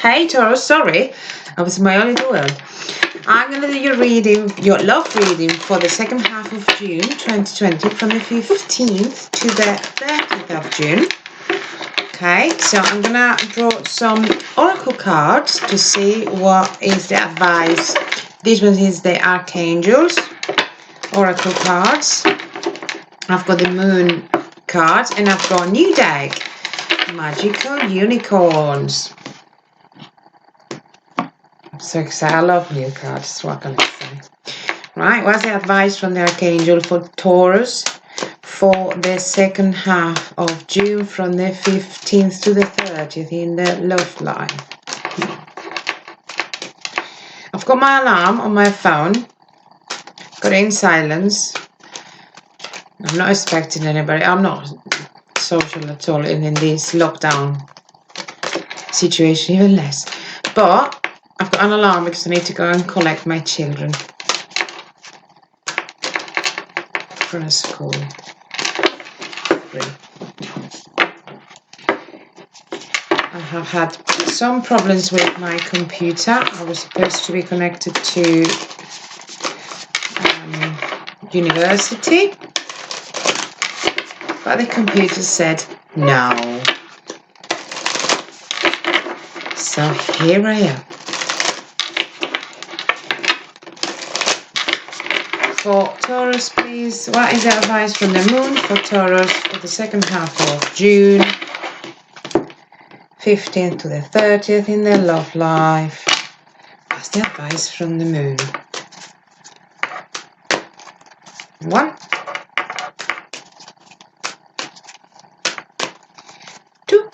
Hey Taurus, sorry, I was in my own little world. I'm going to do your reading, your love reading for the second half of June 2020 from the 15th to the 30th of June. Okay, so I'm going to draw some oracle cards to see what is the advice. This one is the Archangels oracle cards. I've got the moon cards and I've got a new deck, magical unicorns. I'm so excited. I love new cards. What can I say? Right, what's the advice from the Archangel for Taurus for the second half of June from the 15th to the 30th in the love life? I've got my alarm on my phone. Got it in silence. I'm not expecting anybody. I'm not social at all in this lockdown situation, even less. But I've got an alarm because I need to go and collect my children from school. I have had some problems with my computer. I was supposed to be connected to university, but the computer said no. So here I am. For Taurus, please, what is the advice from the moon for Taurus for the second half of June, 15th to the 30th in their love life? What's the advice from the moon? 1, 2.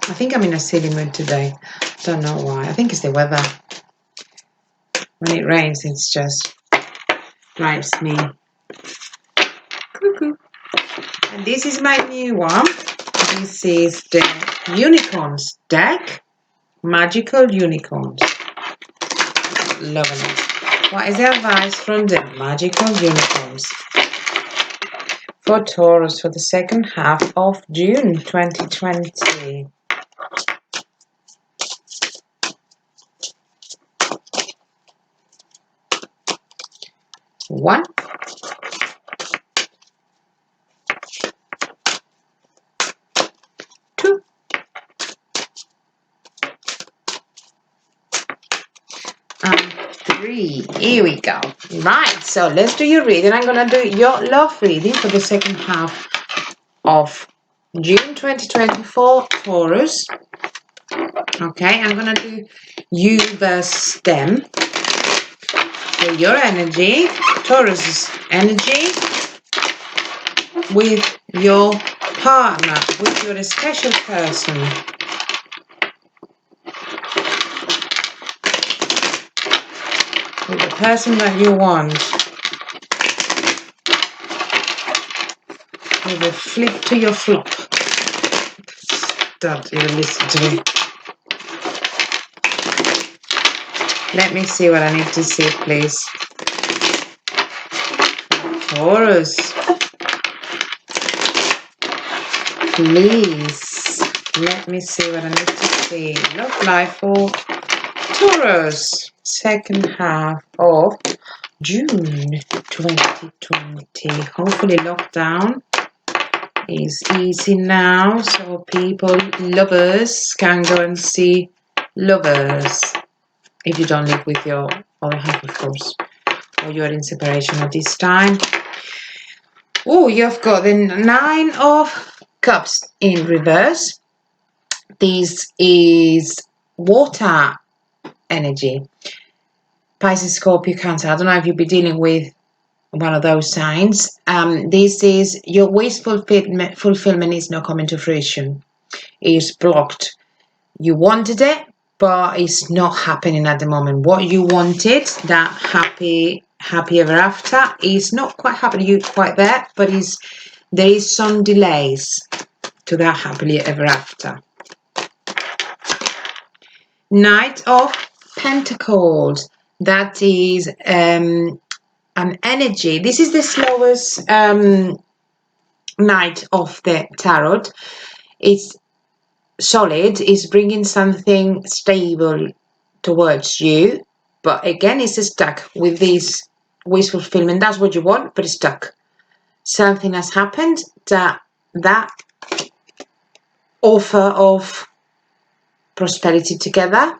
I think I'm in a silly mood today. Don't know why. I think it's the weather. When it rains, it's just drives me cuckoo. And this is my new one. This is the unicorns deck, magical unicorns. Loving it. What is the advice from the magical unicorns for Taurus for the second half of June 2020? 1, 2, and 3. Here we go. Right, so let's do your reading. I'm going to do your love reading for the second half of June 2024, Taurus. Okay, I'm going to do you versus them. So your energy, Taurus's energy, with your partner, with your special person. With the person that you want. With a flip to your flop. Don't even listen to me. Let me see what I need to see, please. Taurus. Please. Let me see what I need to see. Love life for Taurus. Second half of June 2020. Hopefully lockdown is easy now. So people, lovers, can go and see lovers. If you don't live with your other half, of course, or you're in separation at this time. Oh, you've got the 9 of Cups in reverse. This is water energy. Pisces, Scorpio, Cancer. I don't know if you'll be dealing with one of those signs. This is your wish fulfillment is not coming to fruition. It's blocked. You wanted it, but it's not happening at the moment. What you wanted, that happy ever after, is not quite happening quite there, but there is some delays to that happily ever after. Knight of Pentacles. That is an energy. This is the slowest night of the tarot. It's solid, is bringing something stable towards you, but again it's stuck with this wish fulfillment. That's what you want, but it's stuck. Something has happened that offer of prosperity together,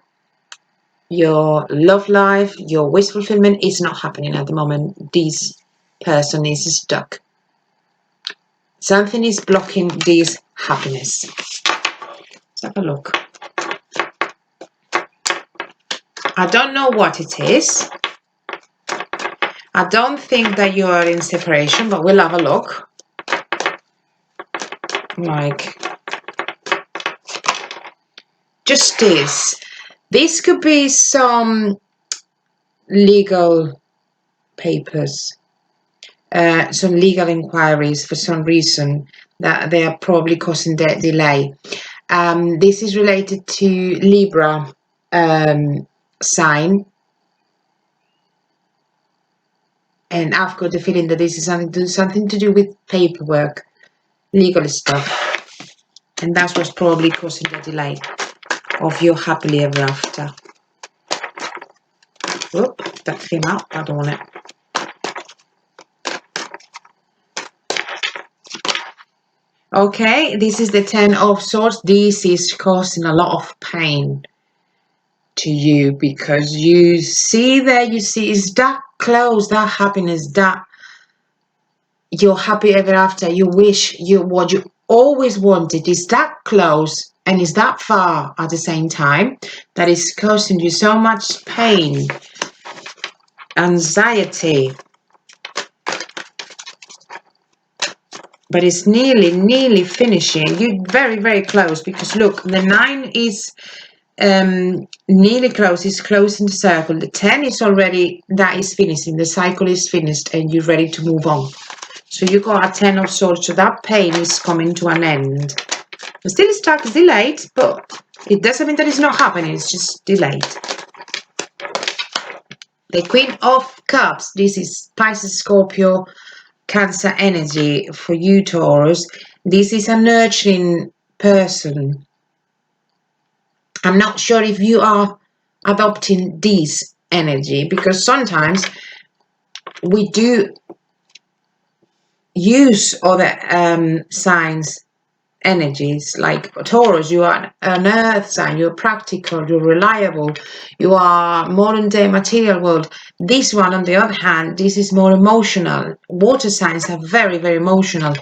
your love life, your wish fulfillment is not happening at the moment. This person is stuck. Something is blocking this happiness. Let's have a look. I don't know what it is. I don't think that you are in separation, but we'll have a look. Like, justice. This could be some legal papers, some legal inquiries for some reason that they are probably causing that delay. This is related to Libra sign. And I've got the feeling that this is something to do with paperwork, legal stuff. And that's what's probably causing the delay of your happily ever after. Whoop, that came out. I don't want it. Okay, this is the 10 of Swords. This is causing a lot of pain to you because you see it's that close, that happiness, that you're happy ever after. You wish what you always wanted is that close and is that far at the same time, that is causing you so much pain, anxiety. But it's nearly finishing. You're very, very close because look, the 9 is nearly close. It's closing the circle. The 10 is already, that is finishing. The cycle is finished and you're ready to move on. So you got a 10 of Swords. So that pain is coming to an end. It's still stuck, it's delayed, but it doesn't mean that it's not happening. It's just delayed. The Queen of Cups. This is Pisces, Scorpio, Cancer energy for you, Taurus. This is a nurturing person. I'm not sure if you are adopting this energy because sometimes we do use other signs energies. Like Taurus, you are an earth sign, you're practical, you're reliable, you are modern day material world. This one, on the other hand, this is more emotional. Water signs are very, very emotional.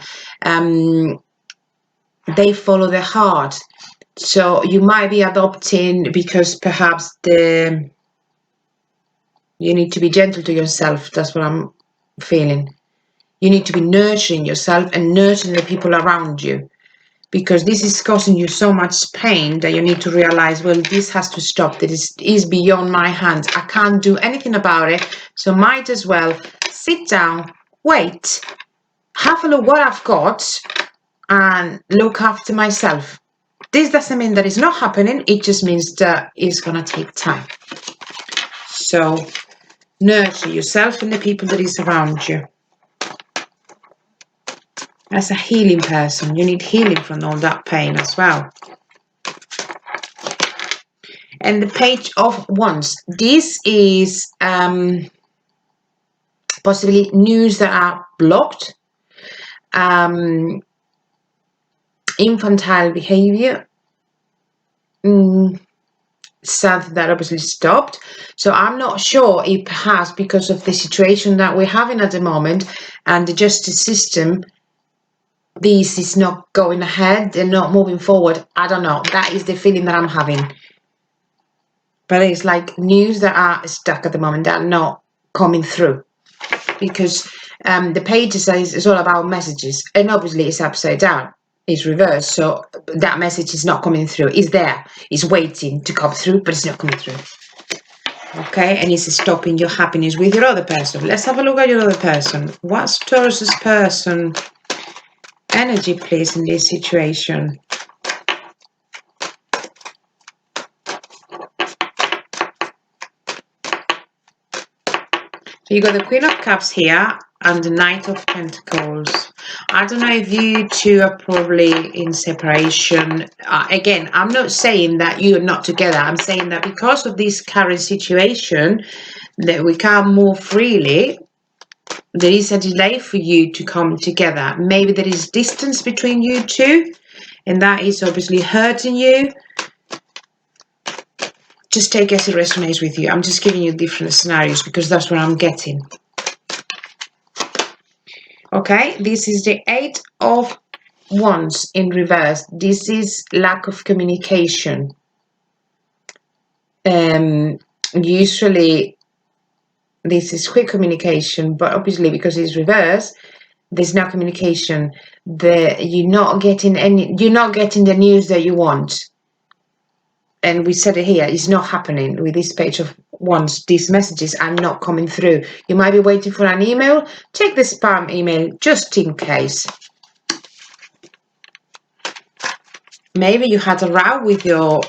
They follow the heart. So you might be adopting because perhaps you need to be gentle to yourself. That's what I'm feeling. You need to be nurturing yourself and nurturing the people around you, because this is causing you so much pain that you need to realize, well, this has to stop. This is beyond my hands. I can't do anything about it. So might as well sit down, wait, have a look what I've got and look after myself. This doesn't mean that it's not happening. It just means that it's going to take time. So nurture yourself and the people that is around you. As a healing person, you need healing from all that pain as well. And the Page of Wands. This is possibly news that are blocked. Infantile behavior. Something that obviously stopped. So I'm not sure if perhaps because of the situation that we're having at the moment and the justice system, this is not going ahead, they're not moving forward. I don't know. That is the feeling that I'm having. But it's like news that are stuck at the moment, that are not coming through. Because the page says it's all about messages. And obviously it's upside down. It's reversed. So that message is not coming through. It's there. It's waiting to come through, but it's not coming through. Okay, and it's stopping your happiness with your other person. Let's have a look at your other person. What's Taurus's person energy, please, in this situation? So you got the Queen of Cups here and the Knight of Pentacles. I don't know if you two are probably in separation. Again, I'm not saying that you're not together. I'm saying that because of this current situation, that we can't move freely, there is a delay for you to come together. Maybe there is distance between you two, and that is obviously hurting you. Just take as it resonates with you. I'm just giving you different scenarios because that's what I'm getting. Okay, this is the 8 of Wands in reverse. This is lack of communication. Usually this is quick communication, but obviously because it's reverse, there's no communication. You're not getting the news that you want. And we said it here, it's not happening with this page of Wands. These messages are not coming through. You might be waiting for an email. Check the spam email just in case. Maybe you had a row with your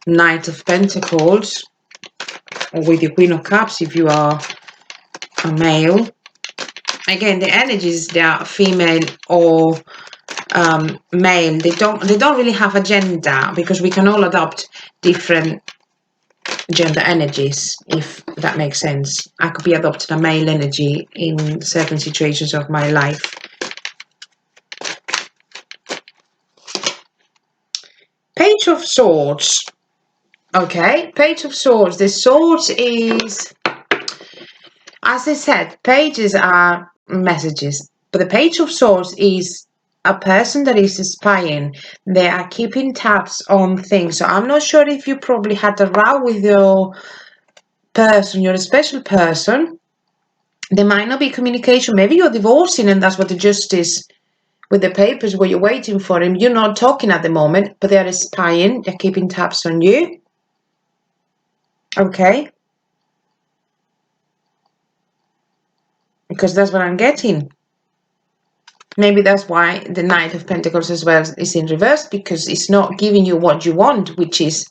Knight of Pentacles or with your Queen of Cups if you are a male. Again, the energies, they are female or male. They don't really have a gender because we can all adopt different gender energies, if that makes sense. I could be adopting a male energy in certain situations of my life. Page of Swords. Okay, Page of Swords. The Swords is, as I said, pages are messages, but the Page of Swords is a person that is spying. They are keeping tabs on things. So I'm not sure if you probably had a row with your person, your special person. There might not be communication. Maybe you're divorcing and that's what the justice with the papers where you're waiting for him. You're not talking at the moment, but they're spying. They're keeping tabs on you. Okay. Because that's what I'm getting. Maybe that's why the Knight of Pentacles as well is in reverse, because it's not giving you what you want, which is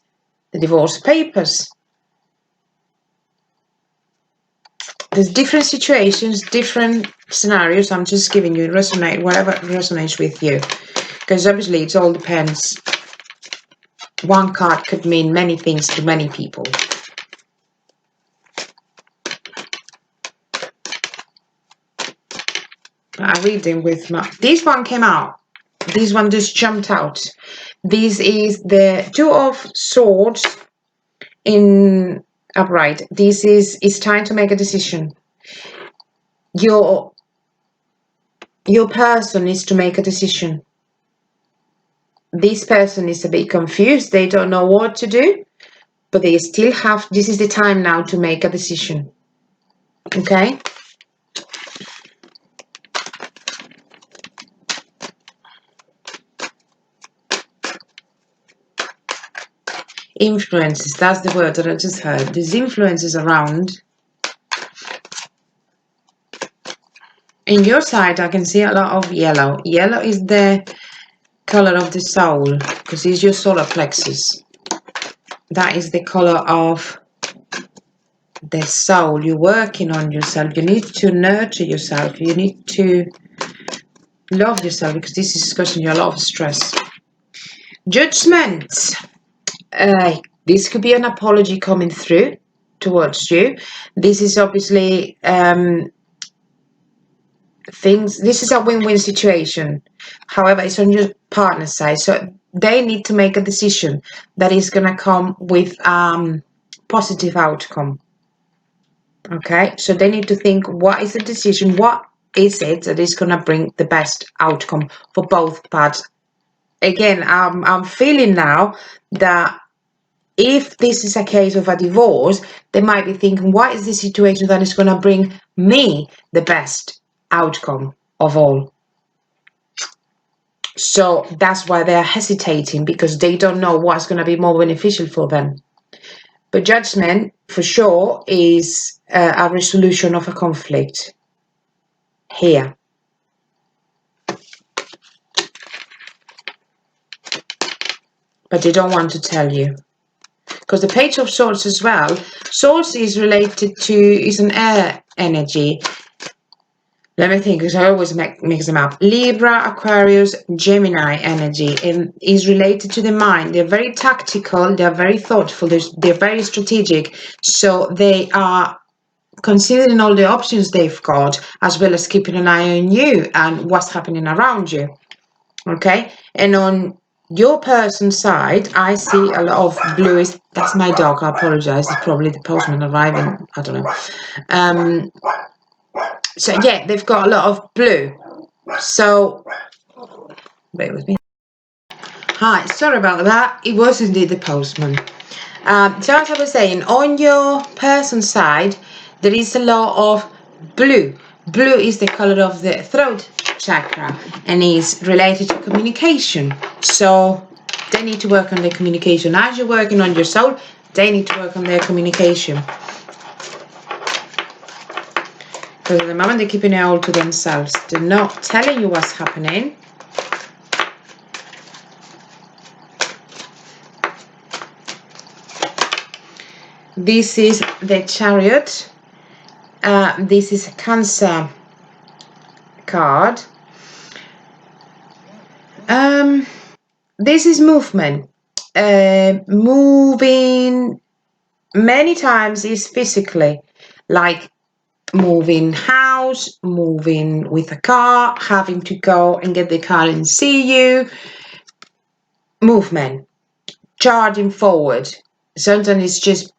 the divorce papers. There's different situations, different scenarios. I'm just giving you whatever resonates with you. Because obviously it all depends. One card could mean many things to many people. I read them with this one came out. This one just jumped out. This is the Two of Swords in upright. This is it's time to make a decision. Your person needs to make a decision. This person is a bit confused. They don't know what to do, but they still have, this is the time now to make a decision. Okay? Influences, that's the word that I just heard. There's influences around. In your side, I can see a lot of yellow. Yellow is the color of the soul, because it's your solar plexus. That is the color of the soul. You're working on yourself. You need to nurture yourself. You need to love yourself, because this is causing you a lot of stress. Judgment. This could be an apology coming through towards you. This is obviously this is a win-win situation. However, it's on your partner's side, so they need to make a decision that is going to come with positive outcome. Okay, so they need to think, what is the decision, what is it that is going to bring the best outcome for both parts. Again, I'm feeling now that if this is a case of a divorce, they might be thinking, what is the situation that is going to bring me the best outcome of all? So that's why they're hesitating, because they don't know what's going to be more beneficial for them. But judgment, for sure, is a resolution of a conflict here. But they don't want to tell you. Because the Page of Swords as well, Swords is related to, is an air energy. Let me think, because I always mix them up. Libra, Aquarius, Gemini energy is related to the mind. They're very tactical. They're very thoughtful. They're very strategic. So they are considering all the options they've got, as well as keeping an eye on you and what's happening around you. Okay, and on your person's side, I see a lot of bluish. That's my dog. I apologize. It's probably the postman arriving. I don't know. So yeah, they've got a lot of blue. So bear with me. Hi, sorry about that. It was indeed the postman. So as I was saying, on your person's side, there is a lot of blue. Blue is the color of the throat chakra and is related to communication. So they need to work on their communication. As you're working on your soul, they need to work on their communication. Because at the moment they're keeping it all to themselves. They're not telling you what's happening. This is the Chariot. This is a Cancer card. This is movement. Moving many times is physically, like moving house, moving with a car, having to go and get the car and see you. Movement, charging forward. Sometimes it's just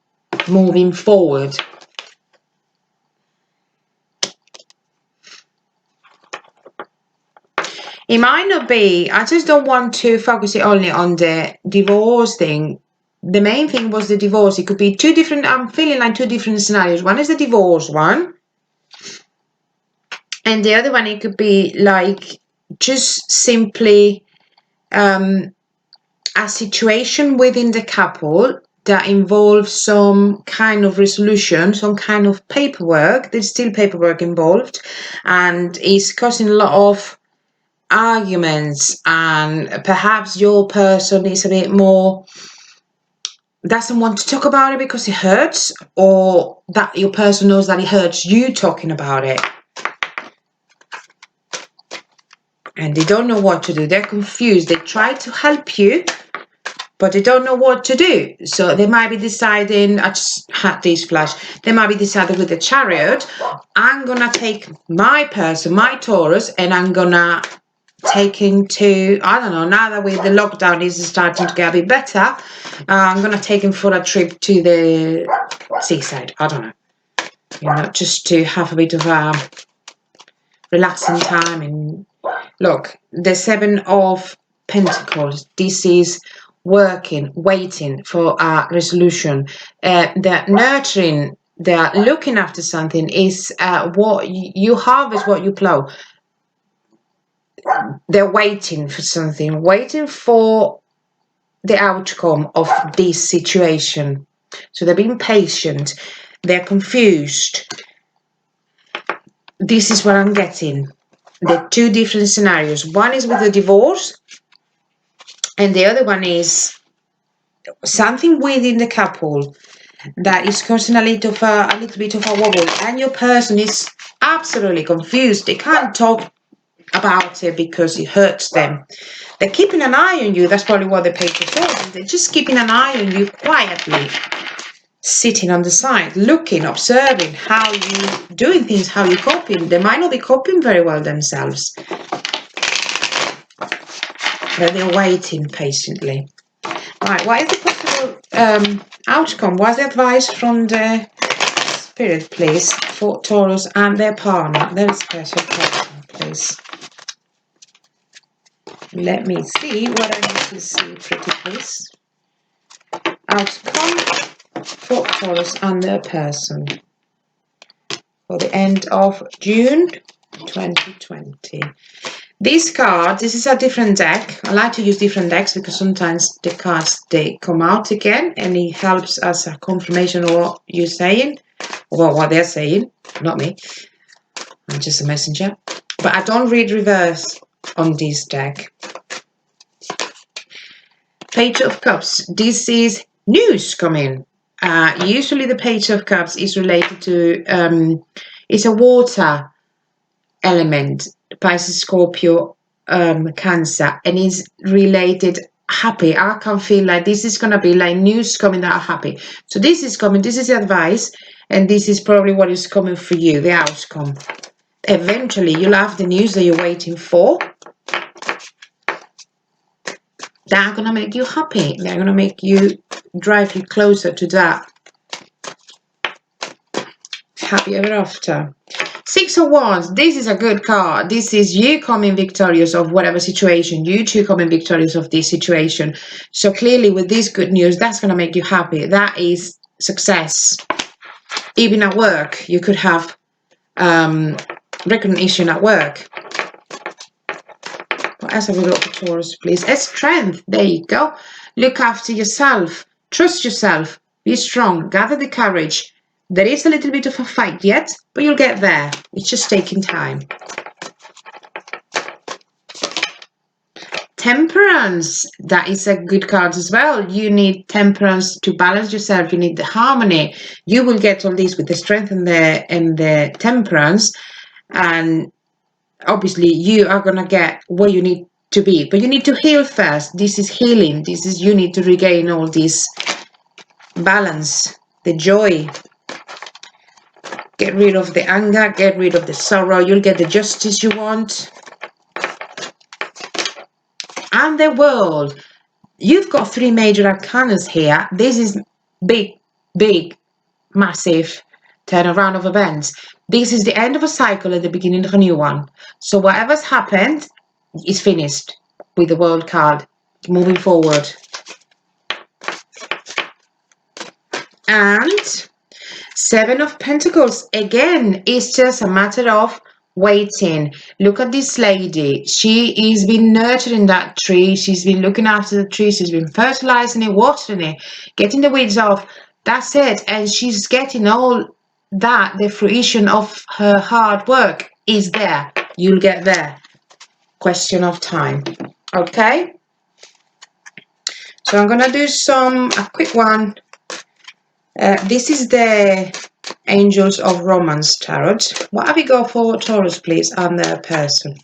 moving forward. It might not be, I just don't want to focus it only on the divorce thing. The main thing was the divorce. It could be two different, I'm feeling like two different scenarios. One is the divorce one. And the other one, it could be like just simply a situation within the couple that involves some kind of resolution, some kind of paperwork. There's still paperwork involved, and is causing a lot of arguments, and perhaps your person is a bit more, doesn't want to talk about it because it hurts, or that your person knows that it hurts you talking about it. And they don't know what to do. They're confused. They try to help you, but they don't know what to do. So they might be deciding, I just had this flash, they might be deciding with the Chariot, I'm going to take my person, my Taurus, and I'm going to take him to, I don't know, now that the lockdown is starting to get a bit better, I'm going to take him for a trip to the seaside. I don't know. You know, just to have a bit of a relaxing time. And look, the Seven of Pentacles, this is working, waiting for a resolution. The nurturing, the looking after something is what you harvest, what you plow. They're waiting for something, waiting for the outcome of this situation. So they're being patient. They're confused. This is what I'm getting. The two different scenarios. One is with the divorce, and the other one is something within the couple that is causing a little bit of a wobble, and your person is absolutely confused. They can't talk about it because it hurts them. They're keeping an eye on you. That's probably what they pay for. They're just keeping an eye on you quietly, sitting on the side, looking, observing how you're doing things, how you're coping. They might not be coping very well themselves, but they're waiting patiently. Right, what is the possible outcome? What's the advice from the Spirit, please, for Taurus and their partner, their special partner, please? Let me see what I need to see, pretty please. Outcome for Taurus and their person for the end of June 2020. This card, this is a different deck. I like to use different decks because sometimes the cards, they come out again and it helps as a confirmation of what you're saying, or what they're saying, not me. I'm just a messenger. But I don't read reverse on this deck. Page of Cups. This is news coming. Usually the Page of Cups is related to, it's a water element, Pisces, Scorpio, Cancer, and is related happy. I can feel like this is going to be like news coming that are happy. So this is coming, this is advice, and this is probably what is coming for you, the outcome. Eventually, you'll have the news that you're waiting for. They're going to make you happy. They're going to make you, drive you closer to that happy ever after. Six of Wands, this is a good card. This is you coming victorious of whatever situation. You two coming victorious of this situation. So clearly with this good news, that's going to make you happy. That is success. Even at work, you could have recognition at work. What else have we got for Taurus, please? A strength. There you go. Look after yourself. Trust yourself. Be strong. Gather the courage. There is a little bit of a fight yet, but you'll get there. It's just taking time. Temperance. That is a good card as well. You need temperance to balance yourself. You need the harmony. You will get all these with the strength and the temperance. And obviously, you are going to get where you need to be. But you need to heal first. This is healing. This is you need to regain all this balance, the joy. Get rid of the anger, get rid of the sorrow. You'll get the justice you want. And the World. You've got three major arcanas here. This is big, massive turnaround of events. This is the end of a cycle and the beginning of a new one. So whatever's happened is finished with the World card. Moving forward. And Seven of Pentacles, again, it's just a matter of waiting. Look at this lady. She has been nurturing that tree. She's been looking after the tree. She's been fertilizing it, watering it, getting the weeds off. That's it. And she's getting all that. The fruition of her hard work is there. You'll get there. Question of time. Okay? So I'm going to do a quick one. This is the Angels of Romance Tarot. What have you got for Taurus, please, and their person?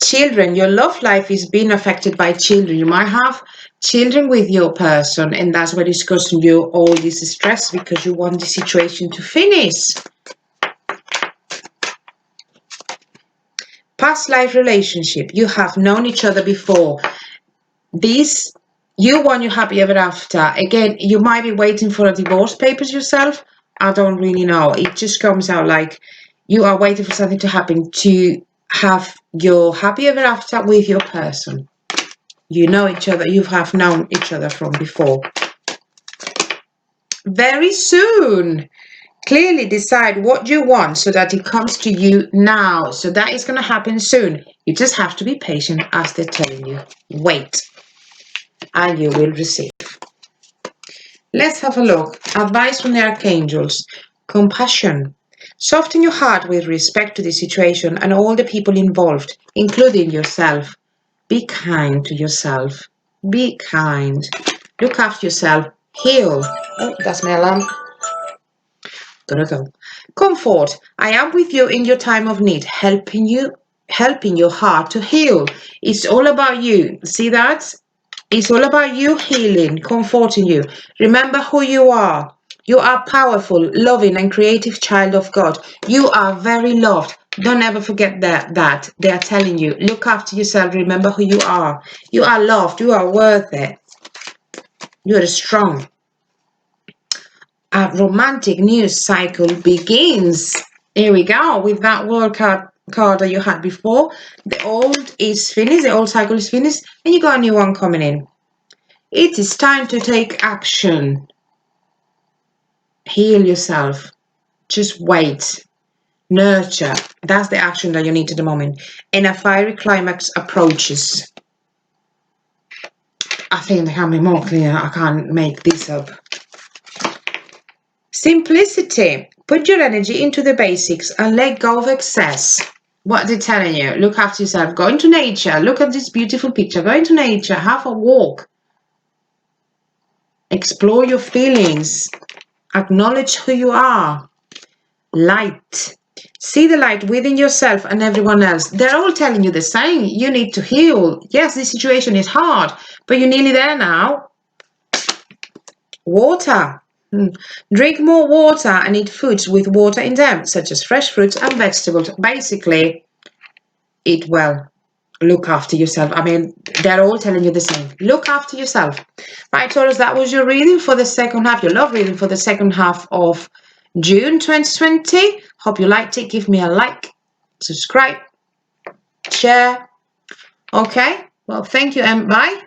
Children, your love life is being affected by children. You might have children with your person, and that's what is causing you all this stress because you want the situation to finish. Past life relationship. You have known each other before. This, you want your happy ever after. Again, you might be waiting for a divorce papers yourself. I don't really know. It just comes out like you are waiting for something to happen to have your happy ever after with your person. You know each other. You have known each other from before. Very soon. Clearly decide what you want so that it comes to you now. So that is going to happen soon. You just have to be patient as they're telling you. Wait. And you will receive. Let's have a look. Advice from the Archangels. Compassion. Soften your heart with respect to the situation and all the people involved, including yourself. Be kind to yourself. Be kind. Look after yourself. Heal. Oh, that's my alarm. Gotta go. Comfort. I am with you in your time of need, helping your heart to heal. It's all about you. See that? It's all about you healing, comforting you. Remember who you are. You are powerful, loving, and creative child of God. You are very loved. Don't ever forget that. They are telling you, look after yourself. Remember who you are. You are loved. You are worth it. You are strong. A romantic news cycle begins. Here we go with that World card that you had before. The old is finished. The old cycle is finished. And you got a new one coming in. It is time to take action. Heal yourself. Just wait. Nurture. That's the action that you need at the moment. And a fiery climax approaches. I think they can be more clear. I can't make this up. Simplicity. Put your energy into the basics and let go of excess. What they're telling you. Look after yourself. Go into nature. Look at this beautiful picture. Go into nature. Have a walk. Explore your feelings. Acknowledge who you are. light. See the light within yourself and everyone else. They're all telling you the same. You need to heal. Yes, this situation is hard, but you're nearly there now. Water. Drink more water and eat foods with water in them, such as fresh fruits and vegetables. Basically, eat well. Look after yourself. I mean, they're all telling you the same. Look after yourself. Right, Taurus, that was your reading for the second half, your love reading for the second half of June 2020. Hope you liked it. Give me a like, subscribe, share. Okay, well, thank you and bye.